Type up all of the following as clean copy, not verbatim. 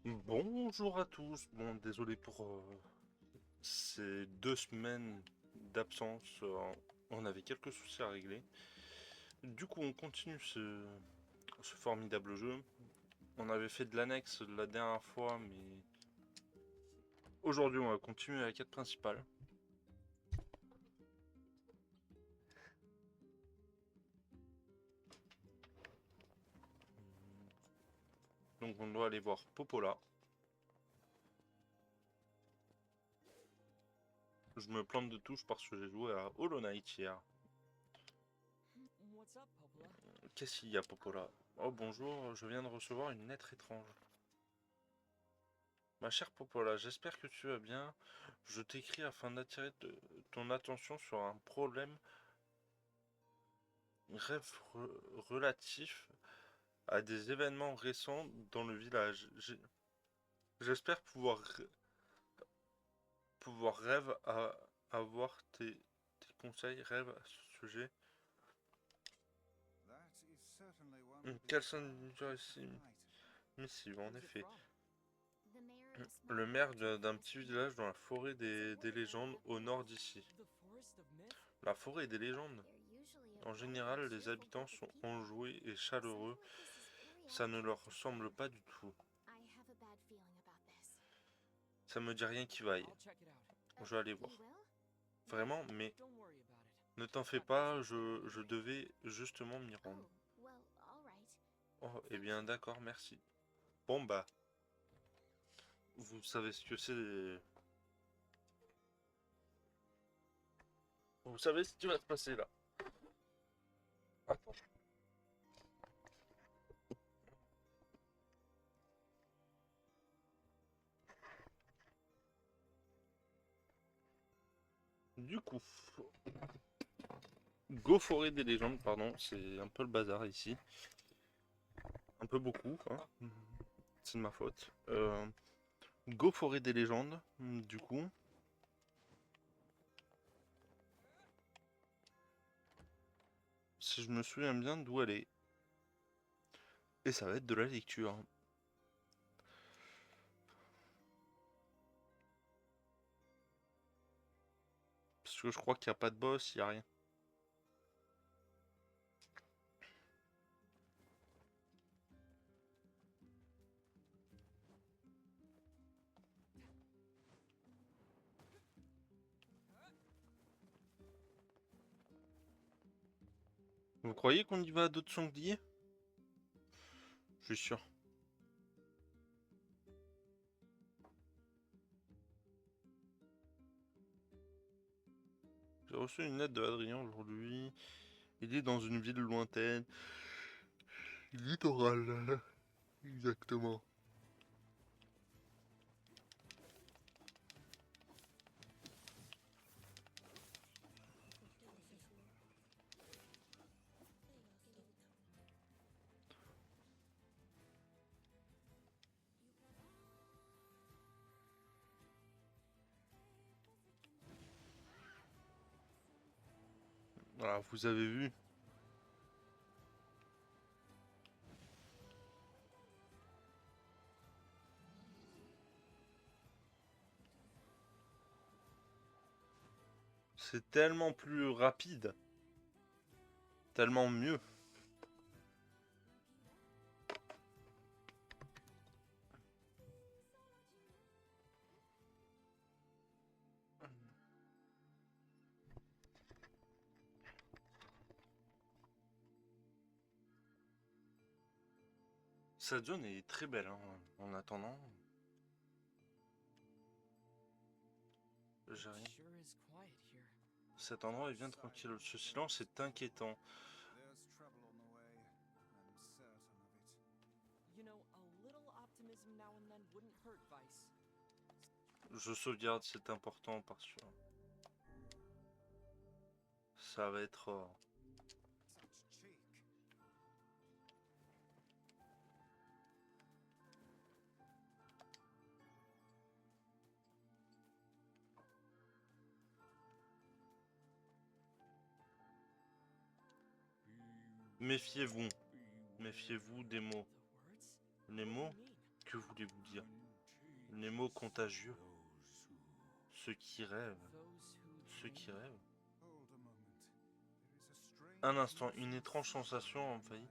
Bonjour à tous. Bon, désolé pour ces 2 semaines d'absence. On avait quelques soucis à régler. Du coup, on continue ce formidable jeu. On avait fait de l'annexe la dernière fois, mais aujourd'hui, on va continuer la quête principale. Donc, on doit aller voir Popola. Je me plante de touche parce que j'ai joué à Hollow Knight hier. What's up, Popola? Qu'est-ce qu'il y a, Popola? Oh, bonjour, je viens de recevoir une lettre étrange. Ma chère Popola, j'espère que tu vas bien. Je t'écris afin d'attirer ton attention sur un problème relatif à des événements récents dans le village. J'espère pouvoir rêve à avoir tes conseils, rêve à ce sujet. Quelles sont les missives, en Who's it effet. from? Le maire d'un petit village dans la forêt des légendes au nord d'ici. The Forest of Myth? La forêt des légendes. En général, les habitants sont enjoués et chaleureux. Ça ne leur ressemble pas du tout. Ça me dit rien qui vaille. I'll check it out. Je vais aller voir. No, Vraiment, mais don't worry about it. ne t'en fais pas, je devais justement m'y rendre. Oh, eh bien d'accord, merci. Bon bah, vous savez ce que c'est. Vous savez ce qui va se passer là. Attends. Du coup, Go Forêt des légendes, pardon, c'est un peu le bazar ici. Un peu beaucoup, hein. C'est de ma faute. Go Forêt des légendes, du coup. Si je me souviens bien d'où elle est. Et ça va être de la lecture. Parce que je crois qu'il n'y a pas de boss, il n'y a rien. Vous croyez qu'on y va à d'autres sangliers? Je suis sûr. J'ai reçu une lettre de Adrien aujourd'hui. Il est dans une ville lointaine. Littoral. Exactement. Voilà, vous avez vu. C'est tellement plus rapide. Tellement mieux. Cette zone est très belle, hein, en attendant. J'ai It rien. sure is quiet here. Cet endroit est bien tranquille. Ce silence est inquiétant. You know, a little optimism now and then wouldn't hurt, Vice. Je sauvegarde, c'est important parce que ça va être. Méfiez-vous. Méfiez-vous des mots. The words? Les What do you mots? mean? Que voulez-vous dire? Les mots contagieux. Ceux qui rêvent. Those who Ceux qui dream. rêvent. Un instant, une étrange sensation envahit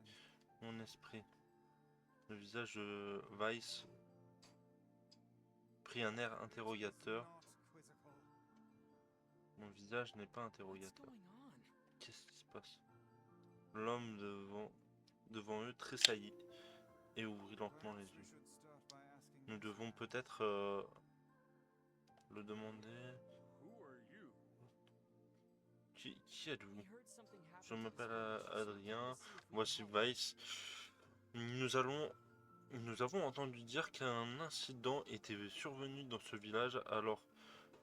mon esprit. Le visage de Weiss prit un air interrogateur. Mon visage n'est pas What's interrogateur. going on? Qu'est-ce qui se passe? L'homme devant eux tressaillit et ouvrit lentement les yeux. Nous devons peut-être le demander. Qui êtes-vous? We heard something Je happened to m'appelle this village. Adrien, Let's see who voici caused it. Weiss. Nous avons entendu dire qu'un incident était survenu dans ce village, alors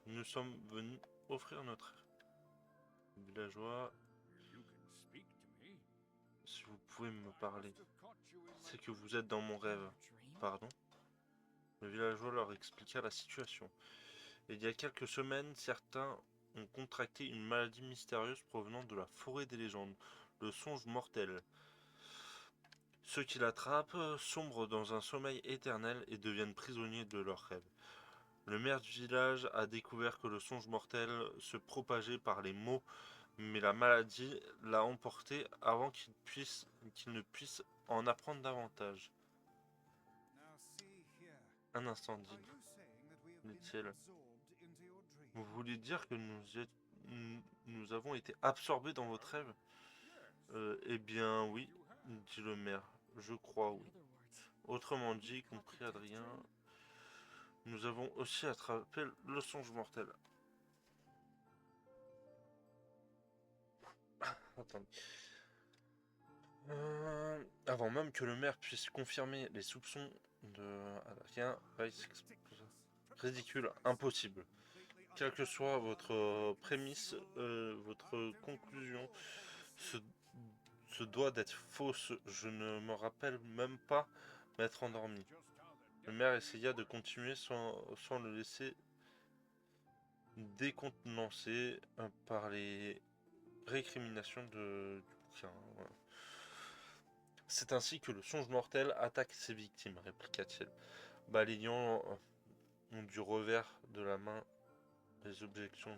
nous sommes venus offrir notre aide. Villageois, si vous pouvez me parler, c'est que vous êtes dans mon rêve. Dream? Pardon? Le villageois leur expliqua la situation. Il y a quelques semaines, certains ont contracté une maladie mystérieuse provenant de la forêt des légendes, le songe mortel. Ceux qui l'attrapent sombrent dans un sommeil éternel et deviennent prisonniers de leurs rêves. Le maire du village a découvert que le songe mortel se propageait par les mots, mais la maladie l'a emporté avant qu'il ne puisse en apprendre davantage. Un instant, dit-il. Vous voulez dire que nous avons été absorbés dans votre rêve? Eh bien oui, dit le maire. Je crois In oui. other words, Autrement dit, you caught the compris death Adrien, dream? nous avons aussi attrapé le songe mortel. Attendez. Avant même que le maire puisse confirmer les soupçons de Adrien, Weiss explosa. Ridicule, impossible. Quelle que soit votre prémisse, votre conclusion se, se doit d'être fausse. Je ne me rappelle même pas m'être endormi. Le maire essaya de continuer sans le laisser décontenancé par les récriminations du bouquin. Ouais. C'est ainsi que le songe mortel attaque ses victimes, répliqua-t-il, balayant du revers de la main les objections.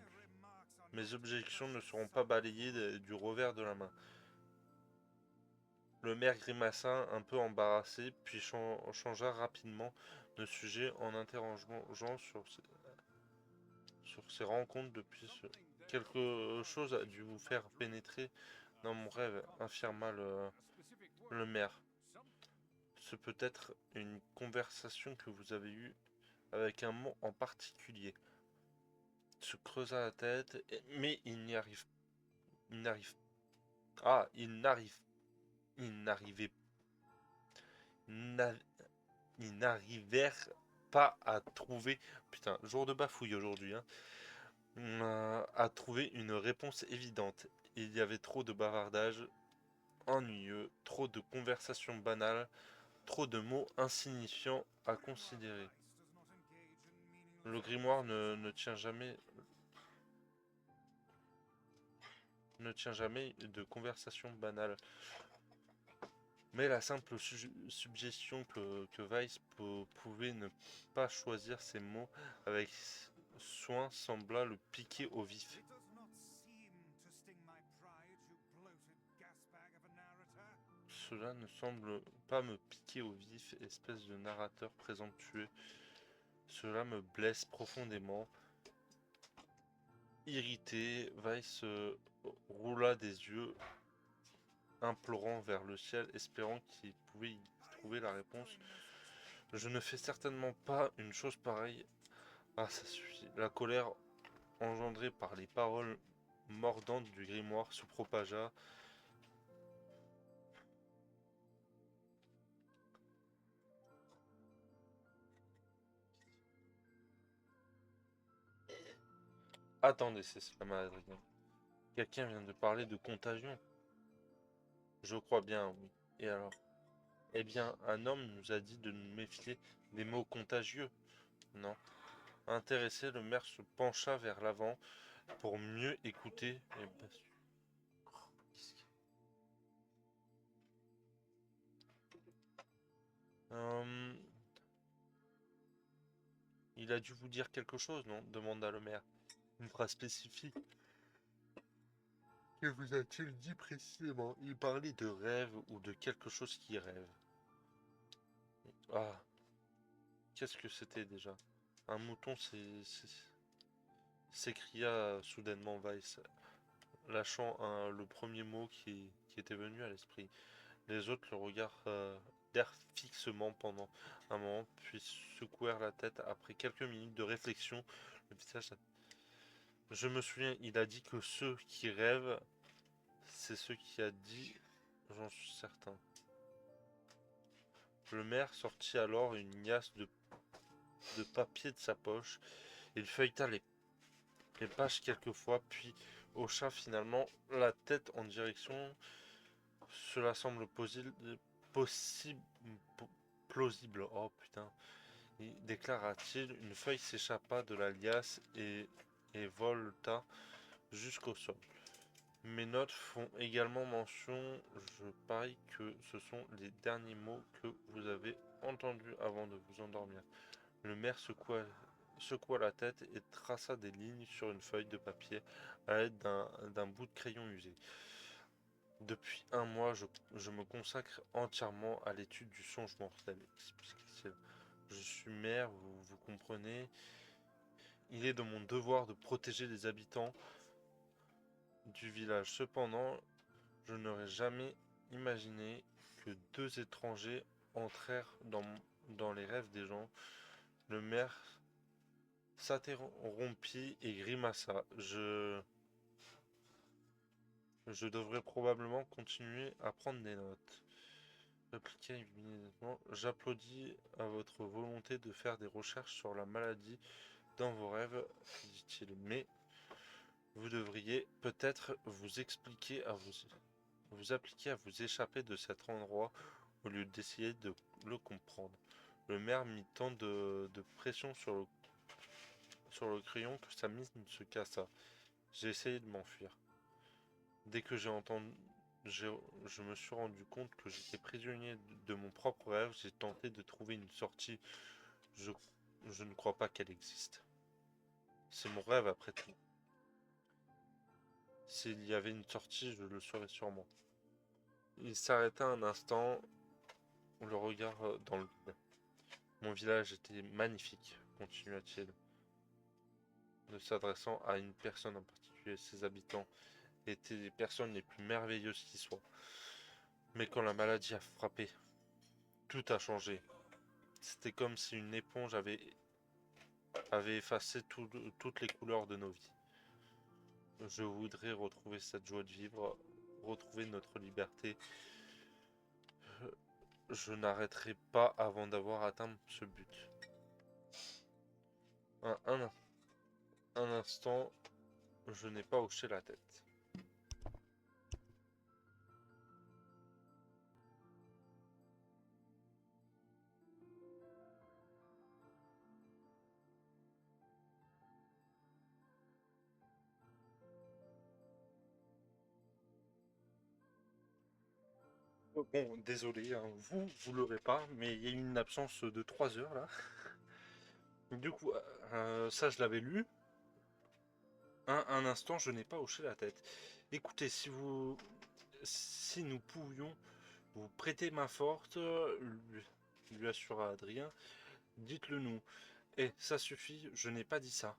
Mes objections ne seront pas balayées du revers de la main. Le maire grimaça, un peu embarrassé, puis changea rapidement de sujet en interrogeant sur ses rencontres depuis ce... Quelque chose a dû vous faire pénétrer dans mon rêve, affirma le maire. Ce peut être une conversation que vous avez eue avec un mot en particulier. Se creusa la tête, mais il n'arrivait ils n'arrivèrent pas à trouver, putain, jour de bafouille aujourd'hui, hein, à trouver une réponse évidente. Il y avait trop de bavardage ennuyeux, trop de conversations banales, trop de mots insignifiants à considérer. Le grimoire ne tient jamais de conversation banale. Mais la simple suggestion que Weiss pouvait ne pas choisir ses mots avec soin sembla le piquer au vif. Cela ne semble pas me piquer au vif, espèce de narrateur présomptueux. Cela me blesse profondément. Irrité, Weiss roula des yeux implorant vers le ciel, espérant qu'il pouvait y trouver la réponse. Je ne fais certainement pas une chose pareille. Ah, ça suffit. La colère engendrée par les paroles mordantes du grimoire se propagea. Attendez, s'exclama Adrien. Quelqu'un vient de parler de contagion. Je crois bien, oui. Et alors? Eh bien, un homme nous a dit de nous méfier des mots contagieux. Non. Intéressé, le maire se pencha vers l'avant pour mieux écouter. Et Il a dû vous dire quelque chose, non? Demanda le maire. Une phrase spécifique. Que vous a-t-il dit précisément? Il parlait de rêve ou de quelque chose qui rêve. Ah, qu'est-ce que c'était déjà? Un mouton s'écria soudainement Weiss, lâchant le premier mot qui était venu à l'esprit. Les autres le regardèrent fixement pendant un moment, puis secouèrent la tête après quelques minutes de réflexion. Le visage. Je me souviens, il a dit que ceux qui rêvent, c'est ce qui a dit, j'en suis certain. Le maire sortit alors une liasse de papier de sa poche. Il feuilleta les pages quelques fois, puis hocha finalement la tête en direction. Cela semble possible, plausible. Oh putain, déclara-t-il. Une feuille s'échappa de la liasse et volta jusqu'au sol. Mes notes font également mention, je parie que ce sont les derniers mots que vous avez entendus avant de vous endormir. Le maire secoua la tête et traça des lignes sur une feuille de papier à l'aide d'un bout de crayon usé. Depuis un mois, je me consacre entièrement à l'étude du songe mortel. Je suis maire, vous comprenez. Il est de mon devoir de protéger les habitants du village. Cependant, je n'aurais jamais imaginé que deux étrangers entrèrent dans les rêves des gens. Le maire s'interrompit et grimaça. Je devrais probablement continuer à prendre des notes. Répliqua immédiatement. J'applaudis à votre volonté de faire des recherches sur la maladie dans vos rêves, dit-il. Mais vous devriez peut-être vous appliquer à vous échapper de cet endroit au lieu d'essayer de le comprendre. Le maire mit tant de pression sur le crayon que sa mine se cassa. J'ai essayé de m'enfuir. Dès que je me suis rendu compte que j'étais prisonnier de mon propre rêve, j'ai tenté de trouver une sortie. Je, je ne crois pas qu'elle existe. C'est mon rêve après tout. S'il y avait une sortie, je le saurais sûrement. Il s'arrêta un instant, le regard dans le vide. Mon village était magnifique, continua-t-il, ne s'adressant à une personne en particulier. Ses habitants étaient les personnes les plus merveilleuses qui soient. Mais quand la maladie a frappé, tout a changé. C'était comme si une éponge avait effacé toutes les couleurs de nos vies. Je voudrais retrouver cette joie de vivre, retrouver notre liberté. Je n'arrêterai pas avant d'avoir atteint ce but. Un, un instant, je n'ai pas hoché la tête. Bon, désolé, hein, vous l'aurez pas, mais il y a eu une absence de 3 heures là. Du coup, ça je l'avais lu. Un instant, je n'ai pas hoché la tête. Écoutez, si nous pouvions vous prêter main forte, lui assura Adrien, dites-le nous. Eh, ça suffit, je n'ai pas dit ça.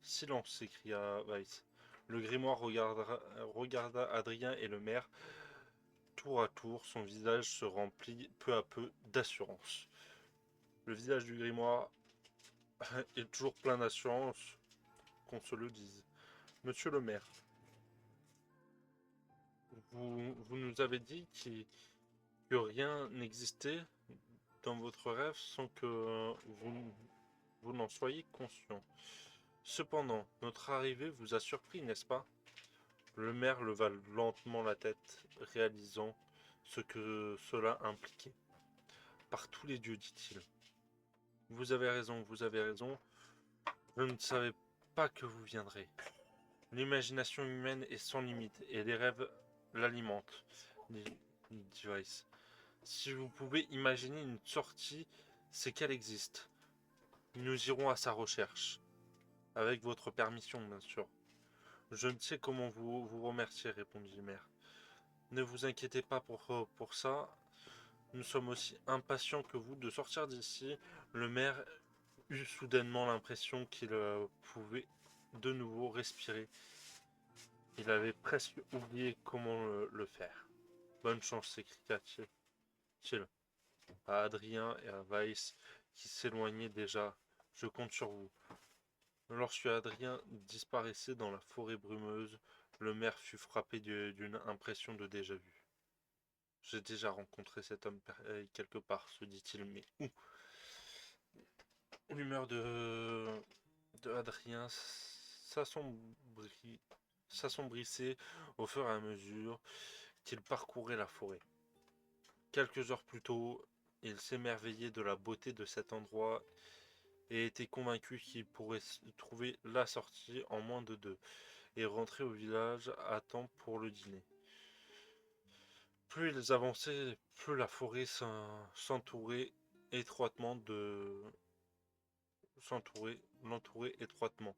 Silence, s'écria Weiss. Le grimoire regarda Adrien et le maire. Tour à tour, son visage se remplit peu à peu d'assurance. Le visage du grimoire est toujours plein d'assurance, qu'on se le dise. Monsieur le maire, vous nous avez dit que rien n'existait dans votre rêve sans que vous n'en soyez conscient. Cependant, notre arrivée vous a surpris, n'est-ce pas? Le maire leva lentement la tête, réalisant ce que cela impliquait. Par tous les dieux, dit-il. Vous avez raison, vous avez raison. Je ne savais pas que vous viendrez. L'imagination humaine est sans limite et les rêves l'alimentent, dit Weiss. Si vous pouvez imaginer une sortie, c'est qu'elle existe. Nous irons à sa recherche. Avec votre permission, bien sûr. Je ne sais comment vous remercier, répondit Mère. Ne vous inquiétez pas pour ça. Nous sommes aussi impatients que vous de sortir d'ici. Le maire eut soudainement l'impression qu'il pouvait de nouveau respirer. Il avait presque oublié comment le faire. Bonne chance, s'écria-t-il à Adrien et à Weiss qui s'éloignaient déjà. Je compte sur vous. Lorsque Adrien disparaissait dans la forêt brumeuse, le maire fut frappé d'une impression de déjà-vu. J'ai déjà rencontré cet homme quelque part, se dit-il, mais où? L'humeur de Adrien s'assombrissait au fur et à mesure qu'il parcourait la forêt. Quelques heures plus tôt, il s'émerveillait de la beauté de cet endroit et était convaincu qu'il pourrait trouver la sortie en moins de 2 et rentrer au village à temps pour le dîner. Plus ils avançaient, plus la forêt s'entourait étroitement l'entourait étroitement.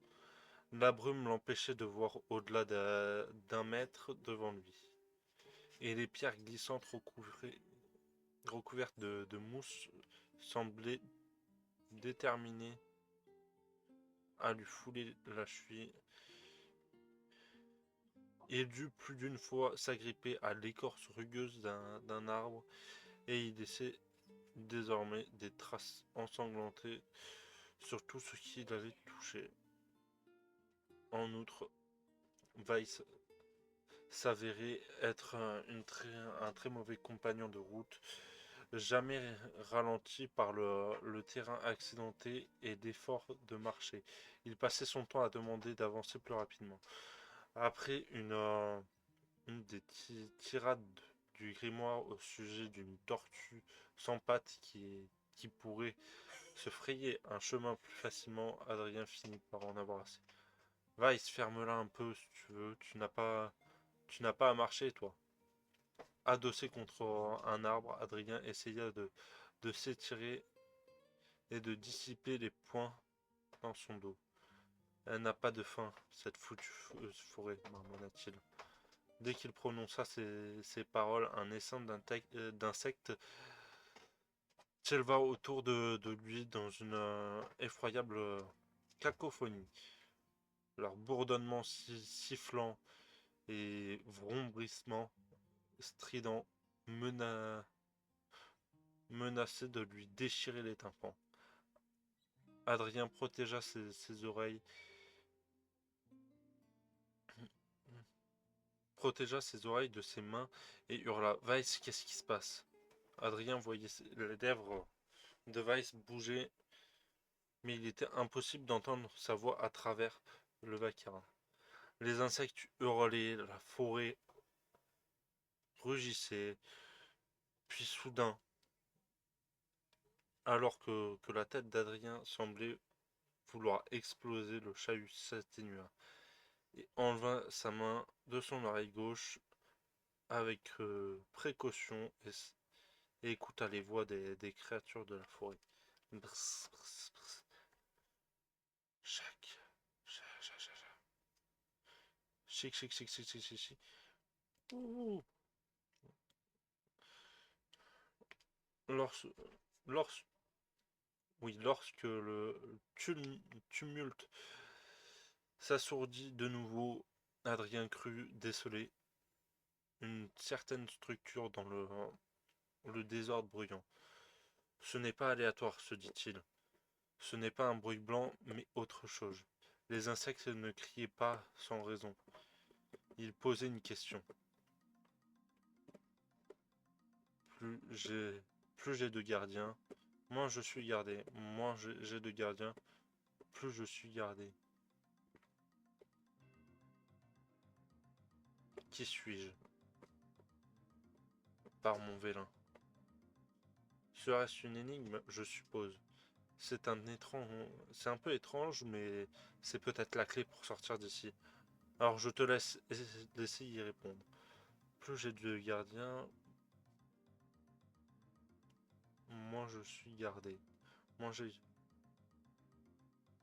La brume l'empêchait de voir au-delà d'un mètre devant lui, et les pierres glissantes recouvertes de mousse semblaient déterminées à lui fouler la cheville. Il dut plus d'une fois s'agripper à l'écorce rugueuse d'un arbre, et il laissait désormais des traces ensanglantées sur tout ce qu'il avait touché. En outre, Weiss s'avérait être un très mauvais compagnon de route, jamais ralenti par le terrain accidenté et d'efforts de marcher. Il passait son temps à demander d'avancer plus rapidement. Après une des tirades du grimoire au sujet d'une tortue sans pattes qui pourrait se frayer un chemin plus facilement, Adrien finit par en avoir assez. Va, il se ferme là un peu si tu veux, tu n'as pas à marcher toi. Adossé contre un arbre, Adrien essaya de s'étirer et de dissiper les poings dans son dos. Elle n'a pas de fin, cette foutue forêt, marmonna-t-il. Dès qu'il prononça ces paroles, un essaim d'insectes s'éleva autour de lui dans une effroyable cacophonie. Leur bourdonnement sifflant et vrombrissement strident menaçait de lui déchirer les tympans. Adrien protégea ses oreilles de ses mains et hurla. Weiss, qu'est-ce qui se passe? Adrien voyait les lèvres de Weiss bouger, mais il était impossible d'entendre sa voix à travers le vacarme. Les insectes hurlaient, la forêt rugissait, puis soudain, alors que la tête d'Adrien semblait vouloir exploser, le chahut s'atténua et enleva sa main de son oreille gauche avec précaution et écouta les voix des créatures de la forêt. Brrr, brrr, brrr. Chac, chac, chac, chac, chac. Chic, chic, chic, chic, chic, chic, chic. Ouh. Lorsque, lorsque, oui, lorsque le tumulte s'assourdit de nouveau, Adrien crut déceler une certaine structure dans le désordre bruyant. Ce n'est pas aléatoire, se dit-il. Ce n'est pas un bruit blanc, mais autre chose. Les insectes ne criaient pas sans raison. Ils posaient une question. Plus j'ai, plus j'ai de gardiens, moins je suis gardé. Moins j'ai de gardiens, plus je suis gardé. Qui suis-je? Par mon vélin. Serait-ce une énigme, je suppose? C'est c'est un peu étrange, mais c'est peut-être la clé pour sortir d'ici. Alors je te laisser y répondre. Plus j'ai de gardiens, moins je suis gardé. Moins j'ai...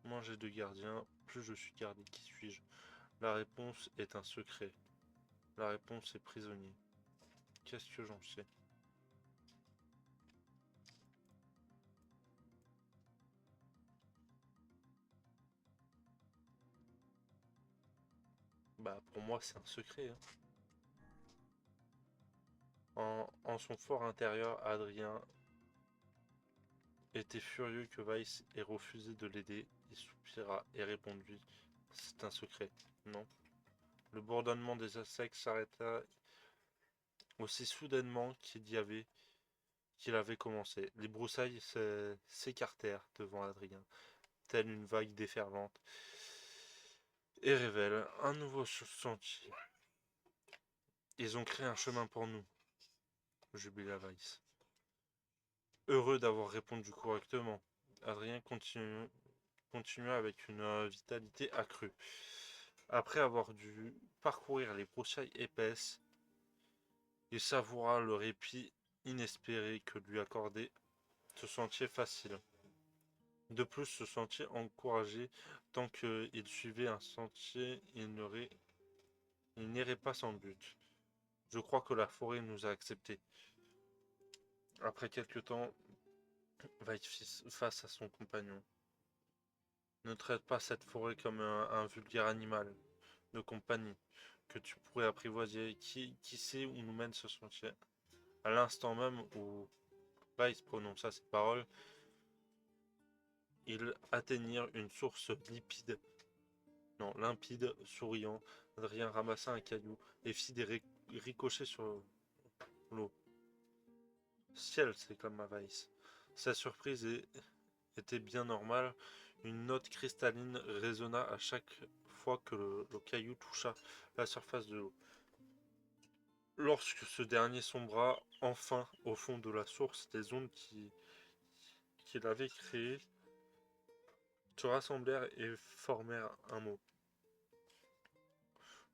Moins j'ai de gardiens, plus je suis gardé. Qui suis-je? La réponse est un secret. La réponse est prisonnier. Qu'est-ce que j'en sais? Bah pour moi c'est un secret, hein. En son fort intérieur, Adrien était furieux que Weiss ait refusé de l'aider. Il soupira et répondit: c'est un secret. Non. Le bourdonnement des insectes s'arrêta aussi soudainement qu'il avait commencé. Les broussailles s'écartèrent devant Adrien, telle une vague déferlante, et révèlent un nouveau sentier. Ils ont créé un chemin pour nous, jubila Weiss. Heureux d'avoir répondu correctement, Adrien continua avec une vitalité accrue. Après avoir dû parcourir les broussailles épaisses, il savoura le répit inespéré que lui accordait ce sentier facile. De plus, ce sentier encourageait, tant qu'il suivait un sentier, il n'irait pas sans but. Je crois que la forêt nous a acceptés. Après quelque temps, Vaille fit face à son compagnon. Ne traite pas cette forêt comme un vulgaire animal de compagnie que tu pourrais apprivoiser. Qui sait où nous mène ce sentier? À l'instant même où Weiss prononça ces paroles, ils atteignirent une source limpide, souriant. Adrien ramassa un caillou et fit des ricochets sur l'eau. Ciel, s'éclama Weiss. Sa surprise était bien normale. Une note cristalline résonna à chaque fois que le caillou toucha la surface de l'eau. Lorsque ce dernier sombra enfin au fond de la source, des ondes qu'il avait créées se rassemblèrent et formèrent un mot.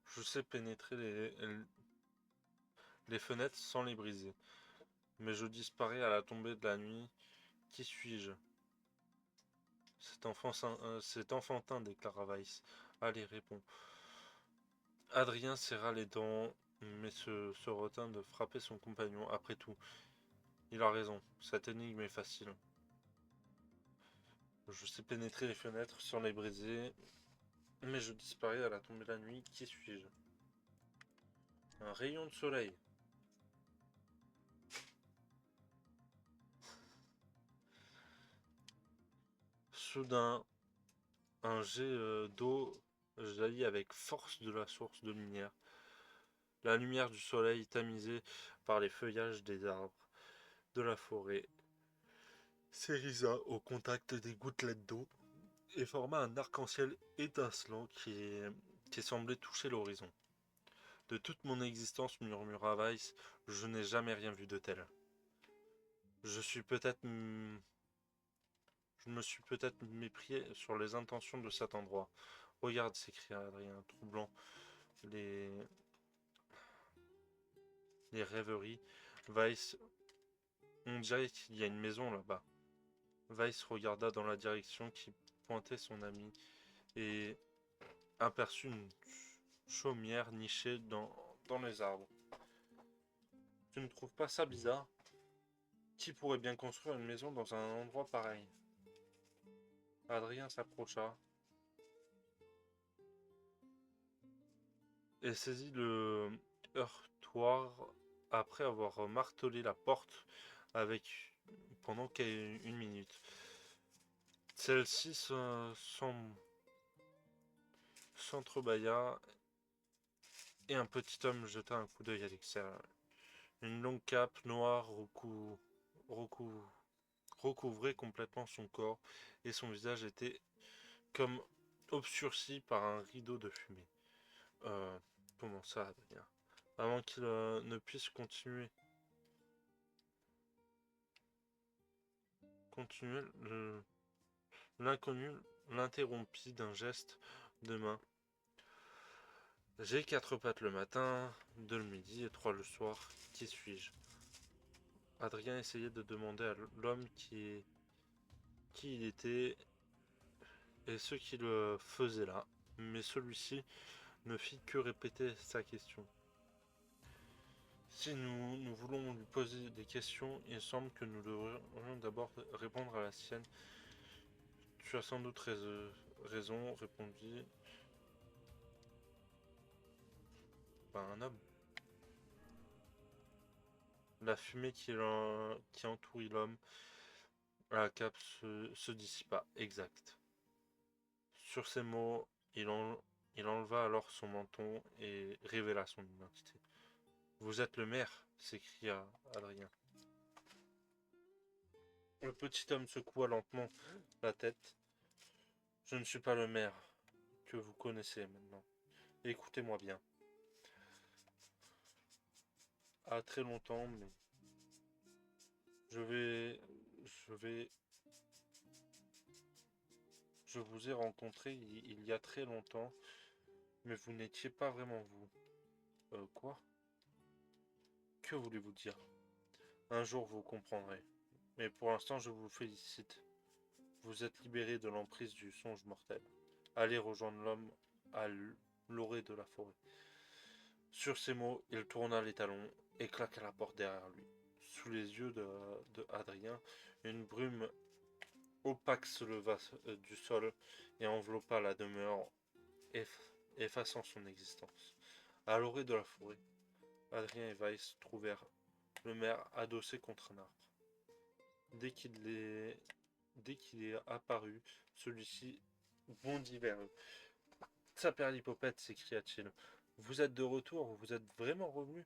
Je sais pénétrer les fenêtres sans les briser, mais je disparais à la tombée de la nuit. Qui suis-je? C'est enfantin, déclara Weiss. Allez, réponds. Adrien serra les dents, mais se retint de frapper son compagnon. Après tout, il a raison, cette énigme est facile. Je sais pénétrer les fenêtres sans les briser, mais je disparais à la tombée de la nuit. Qui suis-je? Un rayon de soleil. Soudain, un jet d'eau jaillit avec force de la source de lumière. La lumière du soleil tamisée par les feuillages des arbres de la forêt s'érisa au contact des gouttelettes d'eau et forma un arc-en-ciel étincelant qui semblait toucher l'horizon. De toute mon existence, murmura Weiss, je n'ai jamais rien vu de tel. Je suis peut-être... Je me suis peut-être méprié sur les intentions de cet endroit. Regarde, s'écria Adrien, troublant les, les rêveries. Weiss, on dirait qu'il y a une maison là-bas. Weiss regarda dans la direction qui pointait son ami et aperçut une chaumière nichée dans les arbres. Tu ne trouves pas ça bizarre? Qui pourrait bien construire une maison dans un endroit pareil? Adrien s'approcha et saisit le heurtoir après avoir martelé la porte avec pendant une minute. Celle-ci s'entrebâilla et un petit homme jeta un coup d'œil à l'extérieur. Une longue cape noire recouvrait complètement son corps et son visage était comme obscurci par un rideau de fumée. Euh, Comment ça, Adrien? Avant qu'il ne puisse continuer, l'inconnu l'interrompit d'un geste de main. J'ai 4 pattes le matin, 2 le midi et 3 le soir. Qui suis-je? Adrien essayait de demander à l'homme qui il était et ce qu'il faisait là, mais celui-ci ne fit que répéter sa question. Si nous voulons lui poser des questions, il semble que nous devrions d'abord répondre à la sienne. Tu as sans doute raison, répondit un homme. La fumée qui entourit l'homme à la cape se dissipa. Exact. Sur ces mots, il enleva alors son menton et révéla son identité. Vous êtes le maire, s'écria Adrien. Le petit homme secoua lentement la tête. Je ne suis pas le maire que vous connaissez maintenant. Écoutez-moi bien. À très longtemps, mais je vais, je vais, je vous ai rencontré il y a très longtemps, mais vous n'étiez pas vraiment vous. Quoi? Que voulez-vous dire? Un jour vous comprendrez. Mais pour l'instant, je vous félicite. Vous êtes libéré de l'emprise du songe mortel. Allez rejoindre l'homme à l'orée de la forêt. Sur ces mots, il tourna les talons et claqua la porte derrière lui. Sous les yeux de Adrien, une brume opaque se leva du sol et enveloppa la demeure, effaçant son existence. À l'orée de la forêt, Adrien et Weiss trouvèrent le maire adossé contre un arbre. Dès qu'il est apparu, celui-ci bondit vers eux. Saperlipopette, s'écria-t-il. Vous êtes de retour, vous êtes vraiment revenu?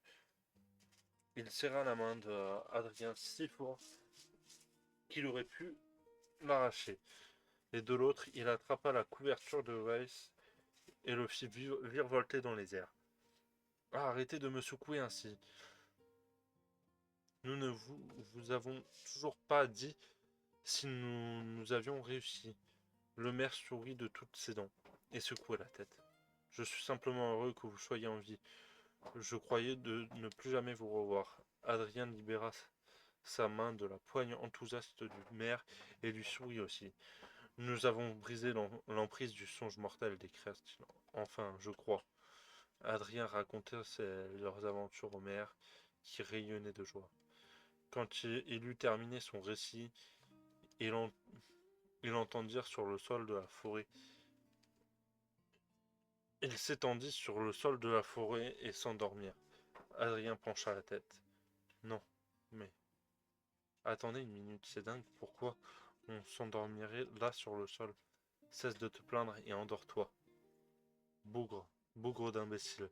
Il serra la main d'Adrien si fort qu'il aurait pu l'arracher. Et de l'autre, il attrapa la couverture de Weiss et le fit virevolter dans les airs. Ah, arrêtez de me secouer ainsi. Nous ne vous avons toujours pas dit si nous avions réussi. Le maire sourit de toutes ses dents et secoua la tête. Je suis simplement heureux que vous soyez en vie. Je croyais de ne plus jamais vous revoir. Adrien libéra sa main de la poigne enthousiaste du maire et lui sourit aussi. Nous avons brisé l'emprise du songe mortel, déclara-t-il. Enfin, je crois. Adrien raconta leurs aventures au maire, qui rayonnait de joie. Quand il eut terminé son récit, il entendirent sur le sol de la forêt. Ils s'étendit sur le sol de la forêt et s'endormirent. Adrien pencha la tête. Non, mais... Attendez une minute, c'est dingue, pourquoi on s'endormirait là sur le sol? Cesse de te plaindre et endors-toi. Bougre, bougre d'imbécile.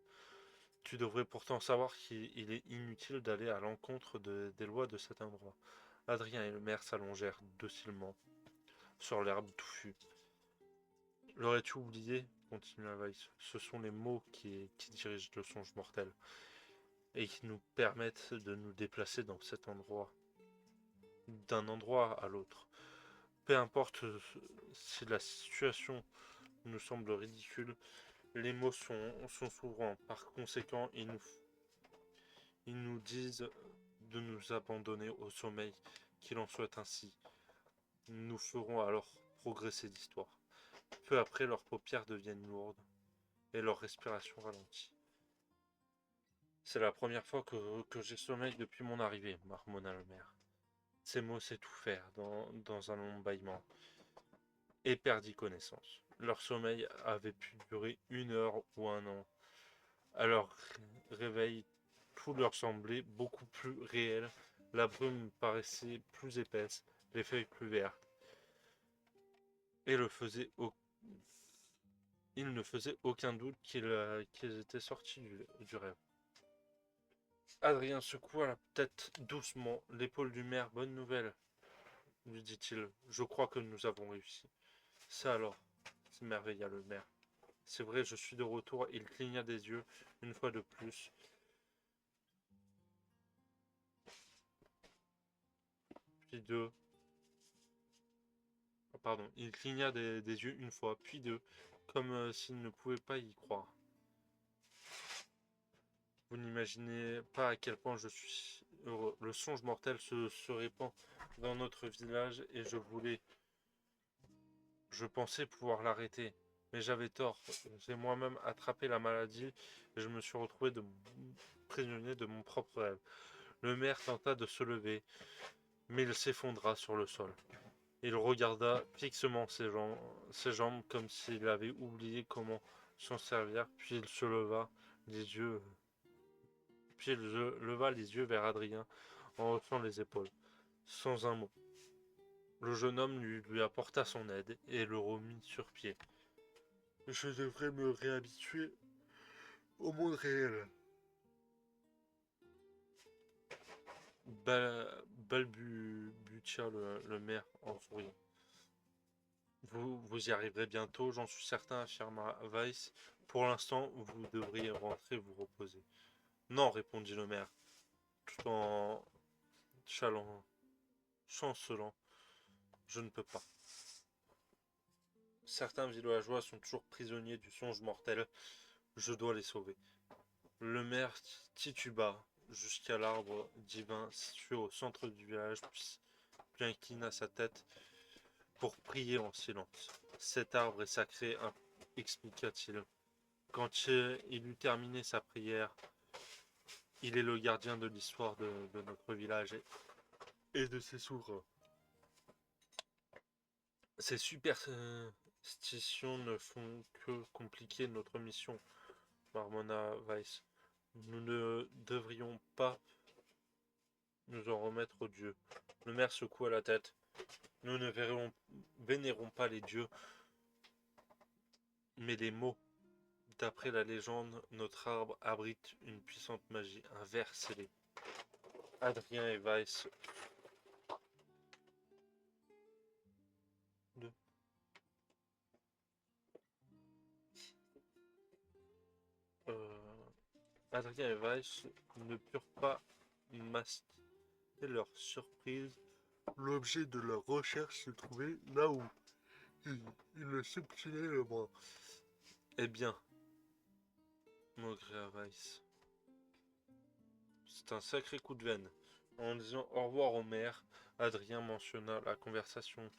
Tu devrais pourtant savoir qu'il est inutile d'aller à l'encontre des lois de cet endroit. Adrien et le maire s'allongèrent docilement sur l'herbe touffue. L'aurais-tu oublié? Continua Weiss. Ce sont les mots qui dirigent le songe mortel et qui nous permettent de nous déplacer dans cet endroit, d'un endroit à l'autre. Peu importe si la situation nous semble ridicule, les mots sont souverains. Par conséquent, ils nous disent de nous abandonner au sommeil, qu'il en soit ainsi. Nous ferons alors progresser l'histoire. Peu après, leurs paupières deviennent lourdes et leur respiration ralentit. C'est la première fois que j'ai sommeil depuis mon arrivée, marmonna le maire. Ces mots s'étouffèrent dans un long bâillement et perdit connaissance. Leur sommeil avait pu durer 1 heure ou 1 an. À leur réveil, tout leur semblait beaucoup plus réel. La brume paraissait plus épaisse, les feuilles plus vertes. Et il ne faisait aucun doute qu'ils étaient sortis du rêve. Adrien secoua la tête doucement. L'épaule du maire. Bonne nouvelle, lui dit-il. Je crois que nous avons réussi. Ça alors, s'émerveilla le maire. C'est vrai, je suis de retour. Il cligna des yeux une fois de plus. Puis deux. Pardon, il cligna des yeux une fois, puis deux, comme s'il ne pouvait pas y croire. Vous n'imaginez pas à quel point je suis heureux. Le songe mortel se répand dans notre village et je Je pensais pouvoir l'arrêter, mais j'avais tort. J'ai moi-même attrapé la maladie et je me suis retrouvé prisonnier de mon propre rêve. Le maire tenta de se lever, mais il s'effondra sur le sol. Il regarda fixement ses jambes comme s'il avait oublié comment s'en servir, puis il se leva, les yeux, puis il leva les yeux vers Adrien en haussant les épaules, sans un mot. Le jeune homme lui apporta son aide et le remit sur pied. Je devrais me réhabituer au monde réel. Balbutia le maire en souriant. Vous y arriverez bientôt, j'en suis certain, affirma Weiss. Pour l'instant, vous devriez rentrer vous reposer. Non, répondit le maire, tout en chancelant. Je ne peux pas. Certains villageois sont toujours prisonniers du songe mortel. Je dois les sauver. Le maire tituba jusqu'à l'arbre divin situé au centre du village, puis inclina sa tête pour prier en silence. Cet arbre est sacré, expliqua-t-il. Quand il eut terminé sa prière, il est le gardien de l'histoire de notre village et de ses souverains. Ces superstitions ne font que compliquer notre mission, marmonna Weiss. Nous ne devrions pas nous en remettre aux dieux. Le maire secoua la tête. Nous ne vénérons pas les dieux, mais les mots. D'après la légende, notre arbre abrite une puissante magie, un ver scellé. Adrien et Weiss Adrien et Weiss ne purent pas masquer leur surprise. L'objet de leur recherche se trouvait là où ils le soupçonnaient le moins. Eh bien, maugréa Weiss, c'est un sacré coup de veine. En disant au revoir au maire, Adrien mentionna la conversation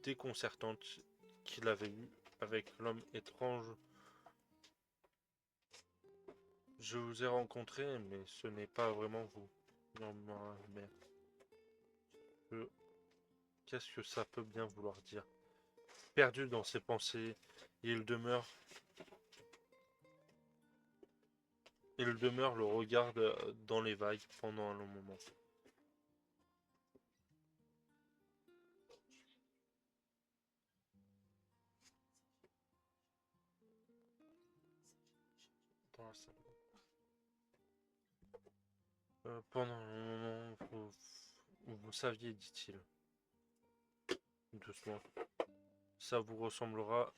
déconcertante qu'il avait eue avec l'homme étrange. Je vous ai rencontré, mais ce n'est pas vraiment vous, murmura le maire. Qu'est-ce que ça peut bien vouloir dire? Perdu dans ses pensées, il demeure le regarde dans les vagues pendant un long moment. Dans la salle. Pendant un long moment, vous saviez, dit-il, doucement. Ça vous semblera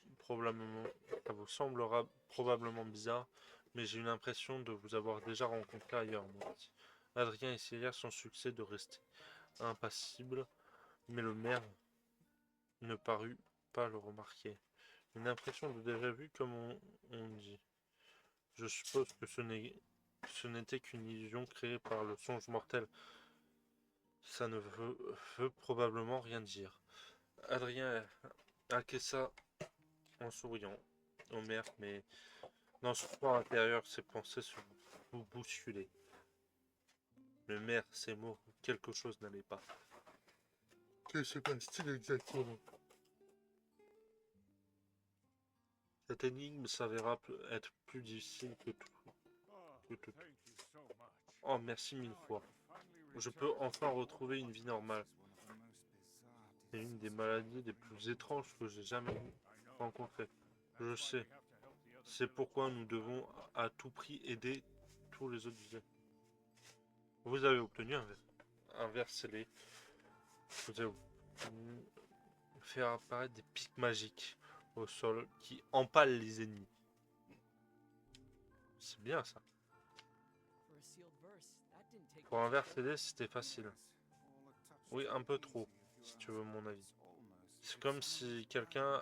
probablement bizarre, mais j'ai une impression de vous avoir déjà rencontré ailleurs, moi. Adrien essaya sans succès de rester impassible, mais le maire ne parut pas le remarquer. Une impression de déjà-vu, comme on dit. Je suppose que ce n'était qu'une illusion créée par le songe mortel. Ça ne veut probablement rien dire. Adrien acquiesça en souriant au maire, mais dans son fort intérieur, ses pensées se bousculaient. Le maire, ses mots, quelque chose n'allait pas. Que se passe-t-il exactement? Cette énigme s'avéra être plus difficile que tout. Oh, merci mille fois. Je peux enfin retrouver une vie normale. C'est une des maladies les plus étranges que j'ai jamais rencontrées. Je sais. C'est pourquoi nous devons à tout prix aider tous les autres villages. Vous avez obtenu un ver scellé. Vous avez obtenu faire apparaître des pics magiques au sol qui empalent les ennemis. C'est bien ça. For a sealed verse, that didn't take Pour un ver scellé, c'était facile. Oui, un peu trop, si tu veux mon avis. C'est comme si quelqu'un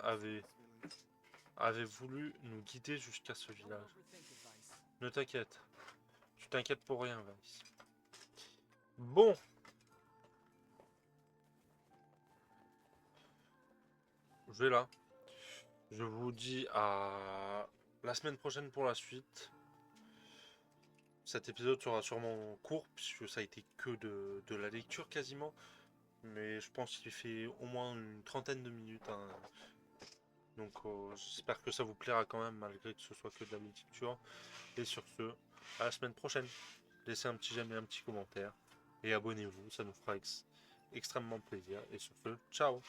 avait voulu nous guider jusqu'à ce Don't village. overthink it, Vice. Ne t'inquiète. Tu t'inquiètes pour rien, Weiss. Bon. je vais là. Je vous dis à la semaine prochaine pour la suite. Cet épisode sera sûrement court puisque ça a été que de la lecture quasiment. Mais je pense qu'il fait au moins une trentaine de minutes, hein. Donc j'espère que ça vous plaira quand même malgré que ce soit que de la lecture. Et sur ce, à la semaine prochaine. Laissez un petit j'aime et un petit commentaire. Et abonnez-vous, ça nous fera extrêmement plaisir. Et sur ce, ciao!